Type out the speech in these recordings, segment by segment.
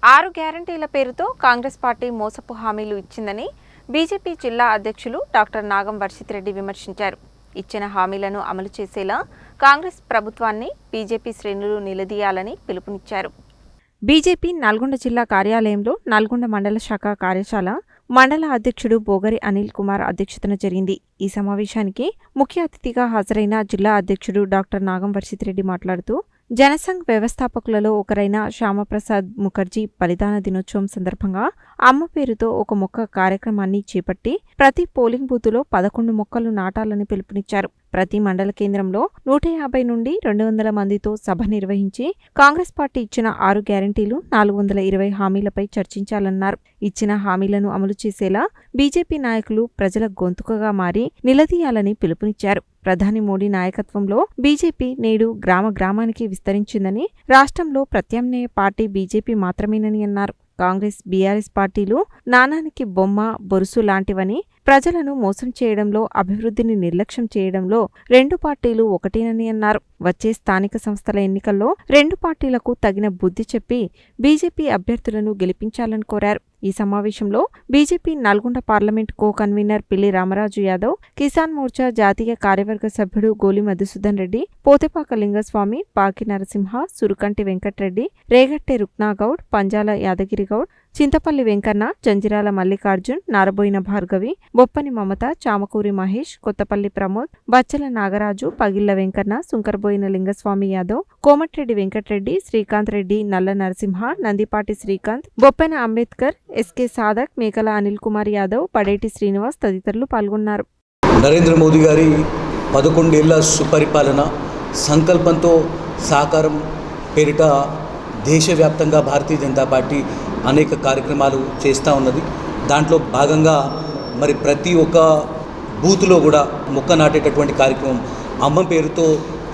6 గ్యారంటీల పేరుతో కాంగ్రెస్ పార్టీ మోసపు హామీలు ఇచ్చిందని బీజేపీ జిల్లా అధ్యక్షులు డాక్టర్ నాగం వర్షిత్ రెడ్డి విమర్శించారు. ఇచ్చిన హామీలను అమలు చేసేలా కాంగ్రెస్ ప్రభుత్వాన్ని బీజేపీ శ్రేణులు నిలదీయాలని పిలుపునిచ్చారు. బీజేపీ నల్గొండ జిల్లా కార్యాలయంలో నల్గొండ మండల శాఖ కార్యశాల మండల అధ్యక్షుడు బోగరి అనిల్ కుమార్ అధ్యక్షతన జరిగింది. ఈ సమావేశానికి ముఖ్య అతిథిగా హాజరైన జిల్లా అధ్యక్షుడు డాక్టర్ నాగం వర్షిత్ రెడ్డి మాట్లాడుతూ, జనసంఘ్ వ్యవస్థాపకులలో ఒకరైన శ్యామప్రసాద్ ముఖర్జీ బలిదాన దినోత్సవం సందర్భంగా అమ్మ పేరుతో ఒక మొక్క కార్యక్రమాన్ని చేపట్టి ప్రతి పోలింగ్ బూతులో 11 మొక్కలు నాటాలని పిలుపునిచ్చారు. ప్రతి మండల కేంద్రంలో 150 నుండి 200 మందితో సభ నిర్వహించి కాంగ్రెస్ పార్టీ ఇచ్చిన 6 గ్యారంటీలు 420 హామీలపై చర్చించాలన్నారు. ఇచ్చిన హామీలను అమలు చేసేలా బీజేపీ నాయకులు ప్రజల గొంతుకగా మారి నిలదీయాలని పిలుపునిచ్చారు. ప్రధాని మోడీ నాయకత్వంలో బీజేపీ నేడు గ్రామ గ్రామానికి విస్తరించిందని, రాష్ట్రంలో ప్రత్యామ్నాయ పార్టీ బీజేపీ మాత్రమేనని అన్నారు. కాంగ్రెస్, బీఆర్ఎస్ పార్టీలు నాణానికి బొమ్మ, బొరుసు లాంటివని, ప్రజలను మోసం చేయడంలో, అభివృద్ధిని నిర్లక్ష్యం చేయడంలో రెండు పార్టీలు ఒకటేనని అన్నారు. వచ్చే స్థానిక సంస్థల ఎన్నికల్లో రెండు పార్టీలకు తగిన బుద్ధి చెప్పి బీజేపీ అభ్యర్థులను గెలిపించాలని కోరారు. ఈ సమావేశంలో BJP Nalgonda parliament co convener పిల్లి రామరాజు యాదవ్, కిసాన్ మోర్చా జాతీయ కార్యవర్గ సభ్యుడు గోలి మధుసూదన్ రెడ్డి, పోతేపాక లింగస్వామి, పాకి నరసింహ, సురుకంటి వెంకట్రెడ్డి, రేగట్టె రుక్నాగౌడ్, పంజాల యాదగిరిగౌడ్, చింతపల్లి వెంకన్న, జంజిరాల మల్లికార్జున్, నారబోయిన భార్గవి, బొప్పని మమత, చామకూరి మహేష్, కొత్తపల్లి ప్రమోద్, బచ్చల నాగరాజు, పగిళ్ల వెంకన్న, సుంకరబోయిన లింగస్వామి యాదవ్, కోమటిరెడ్డి వెంకట్రెడ్డి, శ్రీకాంత్ రెడ్డి, నల్ల నరసింహ, నందిపాటి శ్రీకాంత్, బొప్పెన అంబేద్కర్, ఎస్కే సాదక్, మేకల అనిల్ కుమార్ యాదవ్, పడేటి శ్రీనివాస్ తదితరులు పాల్గొన్నారు. నరేంద్ర మోదీ గారి 11 ఏళ్ల సుపరిపాలన సంకల్పంతో సాకారం పేరిట దేశవ్యాప్తంగా భారతీయ జనతా పార్టీ అనేక కార్యక్రమాలు చేస్తూ ఉన్నది. దాంట్లో భాగంగా మరి ప్రతి ఒక్క బూత్లో కూడా మొక్క నాటేటటువంటి కార్యక్రమం, అమ్మ పేరుతో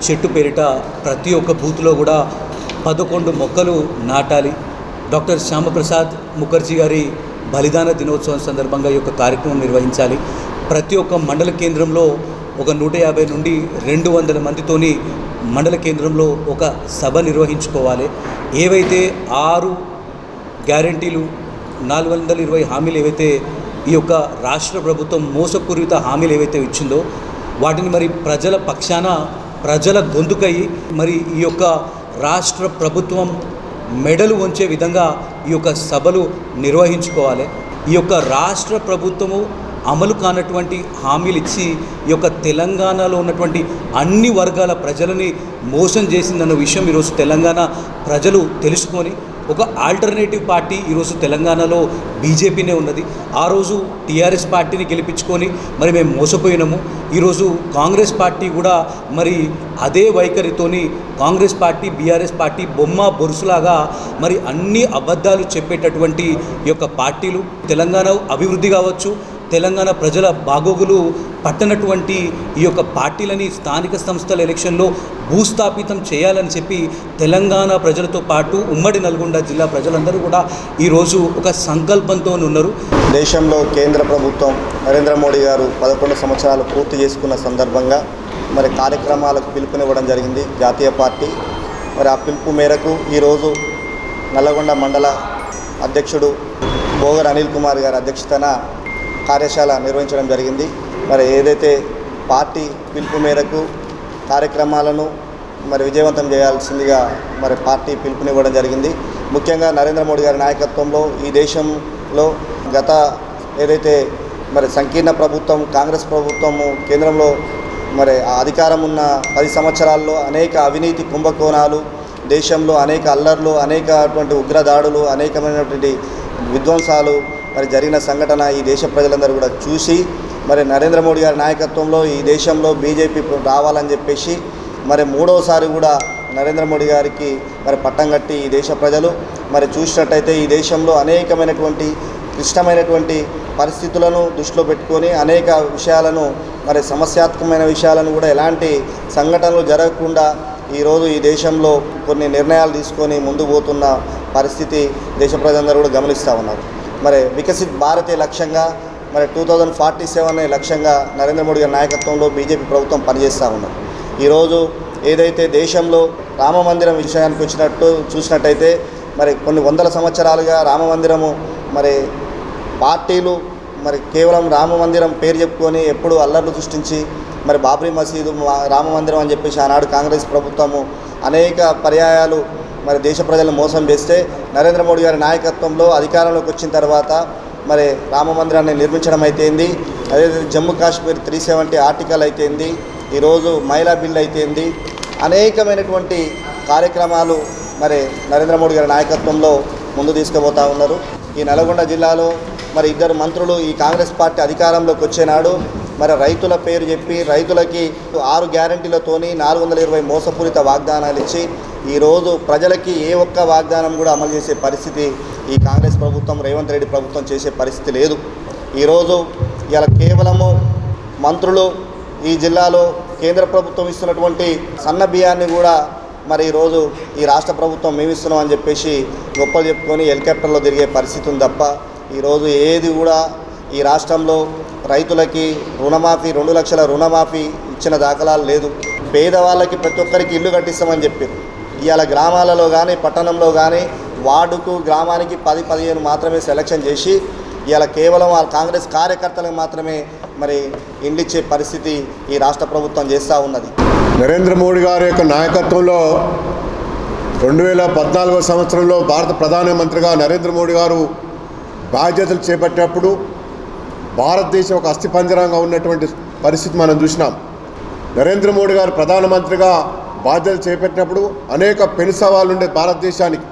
చెట్టు పేరిట ప్రతి ఒక్క బూత్లో కూడా 11 మొక్కలు నాటాలి. డాక్టర్ శ్యామప్రసాద్ ముఖర్జీ గారి బలిదాన దినోత్సవం సందర్భంగా ఈ యొక్క కార్యక్రమం నిర్వహించాలి. ప్రతి ఒక్క మండల కేంద్రంలో ఒక 150 నుండి 200 మందితోని మండల కేంద్రంలో ఒక సభ నిర్వహించుకోవాలి. ఏవైతే 6 గ్యారంటీలు 420 హామీలు ఏవైతే ఈ యొక్క రాష్ట్ర ప్రభుత్వం మోసపూరిత హామీలు ఏవైతే ఇచ్చిందో వాటిని మరి ప్రజల పక్షాన, ప్రజల గొంతుకై మరి ఈ యొక్క రాష్ట్ర ప్రభుత్వం మెడలు వంచే విధంగా ఈ యొక్క సభలు నిర్వహించుకోవాలి. ఈ యొక్క రాష్ట్ర ప్రభుత్వము అమలు కానటువంటి హామీలు ఇచ్చి ఈ యొక్క తెలంగాణలో ఉన్నటువంటి అన్ని వర్గాల ప్రజలని మోసం చేసిందన్న విషయం ఈరోజు తెలంగాణ ప్రజలు తెలుసుకొని ఒక ఆల్టర్నేటివ్ పార్టీ ఈరోజు తెలంగాణలో బీజేపీనే ఉన్నది. ఆ రోజు టీఆర్ఎస్ పార్టీని గెలిపించుకొని మరి మేము మోసపోయినాము. ఈరోజు కాంగ్రెస్ పార్టీ కూడా మరి అదే వైఖరితోని కాంగ్రెస్ పార్టీ, బీఆర్ఎస్ పార్టీ బొమ్మ బొరుసులాగా మరి అన్ని అబద్ధాలు చెప్పేటటువంటి ఈ యొక్క పార్టీలు తెలంగాణ అభివృద్ధి కావచ్చు, తెలంగాణ ప్రజల బాగోగులు పట్టనటువంటి ఈ యొక్క పార్టీలని స్థానిక సంస్థల ఎలక్షన్లో భూస్థాపితం చేయాలని చెప్పి తెలంగాణ ప్రజలతో పాటు ఉమ్మడి నల్గొండ జిల్లా ప్రజలందరూ కూడా ఈరోజు ఒక సంకల్పంతో ఉన్నారు. దేశంలో కేంద్ర ప్రభుత్వం నరేంద్ర మోడీ గారు 11 సంవత్సరాలు పూర్తి చేసుకున్న సందర్భంగా మరి కార్యక్రమాలకు పిలుపునివ్వడం జరిగింది జాతీయ పార్టీ. మరి ఆ పిలుపు మేరకు ఈరోజు నల్లగొండ మండల అధ్యక్షుడు బోగర్ అనిల్ కుమార్ గారి అధ్యక్షతన కార్యశాల నిర్వహించడం జరిగింది. మరి ఏదైతే పార్టీ పిలుపు మేరకు కార్యక్రమాలను మరి విజయవంతం చేయాల్సిందిగా మరి పార్టీ పిలుపునివ్వడం జరిగింది. ముఖ్యంగా నరేంద్ర మోడీ గారి నాయకత్వంలో ఈ దేశంలో గత ఏదైతే మరి సంకీర్ణ ప్రభుత్వం కాంగ్రెస్ ప్రభుత్వము కేంద్రంలో మరి అధికారం ఉన్న 10 సంవత్సరాల్లో అనేక అవినీతి కుంభకోణాలు, దేశంలో అనేక అల్లర్లు, అనేకటువంటి ఉగ్రదాడులు, అనేకమైనటువంటి విధ్వంసాలు మరి జరిగిన సంఘటన ఈ దేశ ప్రజలందరూ కూడా చూసి మరి నరేంద్ర మోడీ గారి నాయకత్వంలో ఈ దేశంలో బీజేపీ రావాలని చెప్పేసి మరి 3వసారి కూడా నరేంద్ర మోడీ గారికి మరి పట్టం కట్టి ఈ దేశ ప్రజలు మరి చూసినట్టయితే ఈ దేశంలో అనేకమైనటువంటి క్లిష్టమైనటువంటి పరిస్థితులను దృష్టిలో పెట్టుకొని అనేక విషయాలను మరి సమస్యాత్మకమైన విషయాలను కూడా ఎలాంటి సంఘటనలు జరగకుండా ఈరోజు ఈ దేశంలో కొన్ని నిర్ణయాలు తీసుకొని ముందు పోతున్న పరిస్థితి దేశ ప్రజలందరూ కూడా గమనిస్తూ ఉన్నారు. మరి వికసిత్ భారతే లక్ష్యంగా మరి 2047 లక్ష్యంగా నరేంద్ర మోడీ గారి నాయకత్వంలో బీజేపీ ప్రభుత్వం పనిచేస్తూ ఉన్నారు. ఈరోజు ఏదైతే దేశంలో రామ మందిరం విషయానికి చూసినట్టయితే మరి కొన్ని వందల సంవత్సరాలుగా రామమందిరము మరి పార్టీలు మరి కేవలం రామమందిరం పేరు చెప్పుకొని ఎప్పుడు అల్లర్లు సృష్టించి మరి బాబ్రీ మసీదు రామమందిరం అని చెప్పేసి ఆనాడు కాంగ్రెస్ ప్రభుత్వము అనేక పర్యాయాలు మరి దేశ ప్రజలను మోసం చేస్తే నరేంద్ర మోడీ గారి నాయకత్వంలో అధికారంలోకి వచ్చిన తర్వాత మరి రామమందిరాన్ని నిర్మించడం అయితేంది, అదే జమ్మూ కాశ్మీర్ 370 ఆర్టికల్ అయితేంది, ఈరోజు మహిళా బిల్ అయితేంది, అనేకమైనటువంటి కార్యక్రమాలు మరి నరేంద్ర మోడీ గారి నాయకత్వంలో ముందు తీసుకుపోతూ ఉన్నారు. ఈ నల్గొండ జిల్లాలో మరి 2 మంత్రులు ఈ కాంగ్రెస్ పార్టీ అధికారంలోకి వచ్చేనాడు మరి రైతుల పేరు చెప్పి రైతులకి 6 గ్యారంటీలతోని 420 మోసపూరిత వాగ్దానాలు ఇచ్చి ఈరోజు ప్రజలకి ఏ ఒక్క వాగ్దానం కూడా అమలు చేసే పరిస్థితి ఈ కాంగ్రెస్ ప్రభుత్వం, రేవంత్ రెడ్డి ప్రభుత్వం చేసే పరిస్థితి లేదు. ఈరోజు ఇలా కేవలము మంత్రులు ఈ జిల్లాలో కేంద్ర ప్రభుత్వం ఇస్తున్నటువంటి సన్న బియ్యాన్ని కూడా మరి ఈరోజు ఈ రాష్ట్ర ప్రభుత్వం మేమిస్తున్నాం అని చెప్పేసి గొప్పలు చెప్పుకొని హెలికాప్టర్లో తిరిగే పరిస్థితి ఉంది తప్ప ఈరోజు ఏది కూడా ఈ రాష్ట్రంలో రైతులకి రుణమాఫీ 2 లక్షల రుణమాఫీ ఇచ్చిన దాఖలాలు లేదు. పేదవాళ్ళకి ప్రతి ఒక్కరికి ఇల్లు కట్టిస్తామని చెప్పారు. ఇవాళ గ్రామాలలో కానీ పట్టణంలో కానీ వార్డుకు గ్రామానికి 10-15 మాత్రమే సెలక్షన్ చేసి ఇవాళ కేవలం వాళ్ళ కాంగ్రెస్ కార్యకర్తలకు మాత్రమే మరి ఇండ్లు ఇచ్చే పరిస్థితి ఈ రాష్ట్ర ప్రభుత్వం చేస్తూ ఉన్నది. నరేంద్ర మోడీ గారి యొక్క నాయకత్వంలో 2014 సంవత్సరంలో భారత ప్రధానమంత్రిగా నరేంద్ర మోడీ గారు బాధ్యతలు చేపట్టినప్పుడు భారతదేశం ఒక అస్థిపంజరంగా ఉన్నటువంటి పరిస్థితి మనం చూసినాం. నరేంద్ర మోడీ గారు ప్రధానమంత్రిగా బాధ్యతలు చేపట్టినప్పుడు అనేక పెను సవాళ్ళు ఉండే భారతదేశానికి.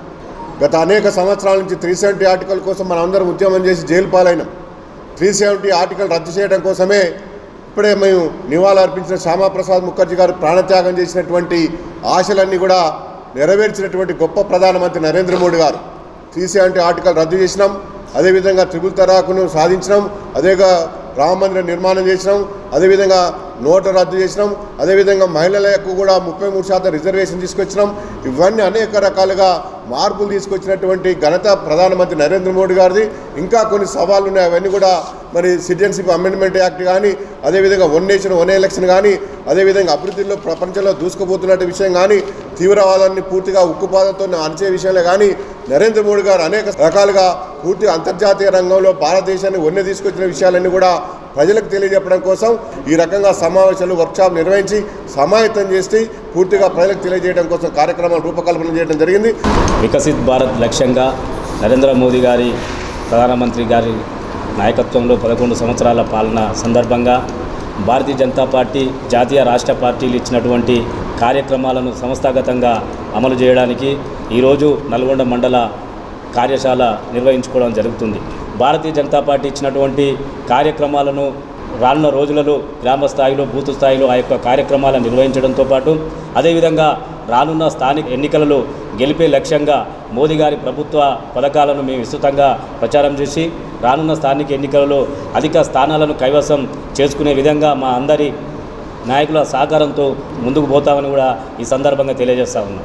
గత అనేక సంవత్సరాల నుంచి 370 ఆర్టికల్ కోసం మనం అందరం ఉద్యమం చేసి జైలు పాలైనాం. 370 ఆర్టికల్ రద్దు చేయడం కోసమే ఇప్పుడే మేము నివాళులర్పించిన శ్యామాప్రసాద్ ముఖర్జీ గారు ప్రాణత్యాగం చేసినటువంటి ఆశలన్నీ కూడా నెరవేర్చినటువంటి గొప్ప ప్రధానమంత్రి నరేంద్ర మోడీ గారు. 370 ఆర్టికల్ రద్దు చేసినాం, అదేవిధంగా త్రిపుల్ తలాక్ను సాధించినాం, అదేగా రామ మందిరం నిర్మాణం చేసినాం, అదేవిధంగా నోటు రద్దు చేసినాం, అదేవిధంగా మహిళలకు కూడా 33% రిజర్వేషన్ తీసుకొచ్చినాం. ఇవన్నీ అనేక రకాలుగా మార్పులు తీసుకొచ్చినటువంటి ఘనత ప్రధానమంత్రి నరేంద్ర మోడీ గారిది. ఇంకా కొన్ని సవాళ్ళు ఉన్నాయి, అవన్నీ కూడా మరి సిటిజన్షిప్ అమెండ్మెంట్ యాక్ట్ కానీ, అదేవిధంగా 1 నేషన్ 1 ఎలక్షన్ కానీ, అదేవిధంగా అభివృద్ధిలో ప్రపంచంలో దూసుకుపోతున్న విషయం కానీ, తీవ్రవాదాన్ని పూర్తిగా ఉక్కుపాదంతో అణచే విషయంలో కానీ నరేంద్ర మోడీ గారు అనేక రకాలుగా పూర్తిగా అంతర్జాతీయ రంగంలో భారతదేశాన్ని వన్నె తీసుకొచ్చిన విషయాలన్నీ కూడా ప్రజలకు తెలియజెప్పడం కోసం ఈ రకంగా సమావేశాలు వర్క్షాప్ నిర్వహించి సమాయత్తం చేసి పూర్తిగా ప్రజలకు తెలియజేయడం కోసం కార్యక్రమాలు రూపకల్పన చేయడం జరిగింది. వికసిత్ భారత్ లక్ష్యంగా నరేంద్ర మోదీ గారి ప్రధానమంత్రి గారి నాయకత్వంలో 11 సంవత్సరాల పాలన సందర్భంగా భారతీయ జనతా పార్టీ జాతీయ రాష్ట్ర పార్టీలు ఇచ్చినటువంటి కార్యక్రమాలను సంస్థాగతంగా అమలు చేయడానికి ఈరోజు నల్గొండ మండల కార్యశాల నిర్వహించుకోవడం జరుగుతుంది. భారతీయ జనతా పార్టీ ఇచ్చినటువంటి కార్యక్రమాలను రానున్న రోజులలో గ్రామ స్థాయిలో బూత్ స్థాయిలో ఆ యొక్క కార్యక్రమాలను నిర్వహించడంతో పాటు అదేవిధంగా రానున్న స్థానిక ఎన్నికలలో గెలిపే లక్ష్యంగా మోదీ గారి ప్రభుత్వ పథకాలను మేము విస్తృతంగా ప్రచారం చేసి రానున్న స్థానిక ఎన్నికలలో అధిక స్థానాలను కైవసం చేసుకునే విధంగా మా అందరి నాయకుల సహకారంతో ముందుకు పోతామని కూడా ఈ సందర్భంగా తెలియజేస్తా ఉన్నాం.